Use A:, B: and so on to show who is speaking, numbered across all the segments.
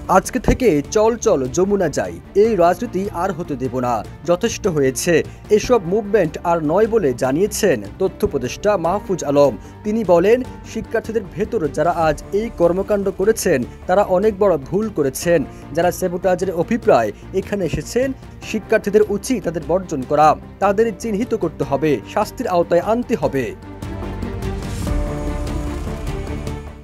A: আজকে থেকে চল চল যমুনা যাই, এই রাজনীতি আর হতে দেব না, যথেষ্ট হয়েছে, এসব মুভমেন্ট আর নয় বলে জানিয়েছেন তথ্য উপদেষ্টা মাহফুজ আলম। তিনি বলেন, শিক্ষার্থীদের ভেতর যারা আজ এই কর্মকাণ্ড করেছেন তারা অনেক বড় ভুল করেছেন। যারা স্যাবোটাজের অভিপ্রায় এখানে এসেছেন, শিক্ষার্থীদের উচিত তাদের বর্জন করা, তাদের চিহ্নিত করতে হবে, শাস্তির আওতায় আনতে হবে।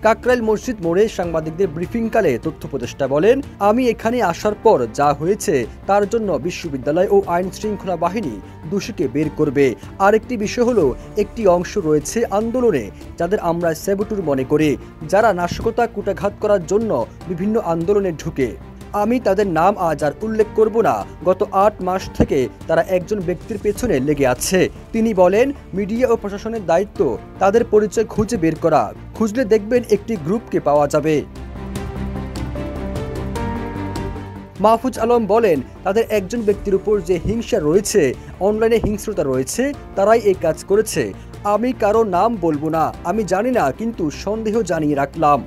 A: কাকরাইল মসজিদ মোড়ে সাংবাদিকদের ব্রিফিংকালে তথ্য উপদেষ্টা বলেন, আমি এখানে আসার পর যা হয়েছে তার জন্য বিশ্ববিদ্যালয় ও আইন শৃঙ্খলা বাহিনী দোষীকে বের করবে। আরেকটি বিষয় হলো, একটি অংশ রয়েছে আন্দোলনে যাদের আমরা স্যাবোটুর মনে করি, যারা নাশকতা কুটাঘাত করার জন্য বিভিন্ন আন্দোলনে ঢুকে। আমি তাদের নাম আজ আর উল্লেখ করব না। গত ৮ মাস থেকে তারা একজন ব্যক্তির পেছনে লেগে আছে। তিনি বলেন, মিডিয়া ও প্রশাসনের দায়িত্ব তাদের পরিচয় খুঁজে বের করা। খুঁজলে দেখবেন একটি গ্রুপকে পাওয়া যাবে। মাহফুজ আলম বলেন, তাদের একজন ব্যক্তির উপর যে হিংসা রয়েছে, অনলাইনে হিংস্রতা রয়েছে, তারাই এই কাজ করেছে। আমি কারো নাম বলবো না, আমি জানি না, কিন্তু সন্দেহ জানিয়ে রাখলাম।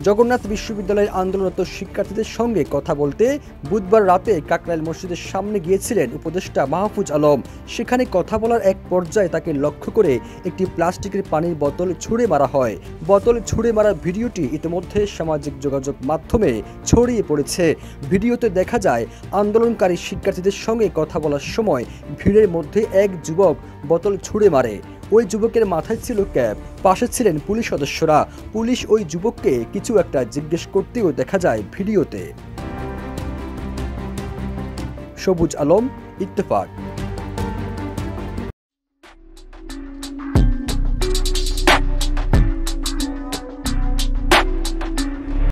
A: জগন্নাথ বিশ্ববিদ্যালয়ের আন্দোলনরত শিক্ষার্থীদের সঙ্গে কথা বলতে বুধবার রাতে কাকরাইল মসজিদের সামনে গিয়েছিলেন উপদেষ্টা মাহফুজ আলম। সেখানে কথা বলার এক পর্যায়ে তাকে লক্ষ্য করে একটি প্লাস্টিকের পানির বোতল ছুঁড়ে মারা হয়। বোতল ছুঁড়ে মারার ভিডিওটি ইতিমধ্যে সামাজিক যোগাযোগ মাধ্যমে ছড়িয়ে পড়েছে। ভিডিওতে দেখা যায়, আন্দোলনকারী শিক্ষার্থীদের সঙ্গে কথা বলার সময় ভিড়ের মধ্যে এক যুবক বোতল ছুঁড়ে মারে। ওই যুবকের মাথায় ছিল ক্যাপ, পাশে ছিলেন পুলিশ সদস্যরা। পুলিশ ওই যুবককে কিছু একটা জিজ্ঞেস করতেও দেখা যায় ভিডিওতে। সবুজ আলম, ইত্তেফাক।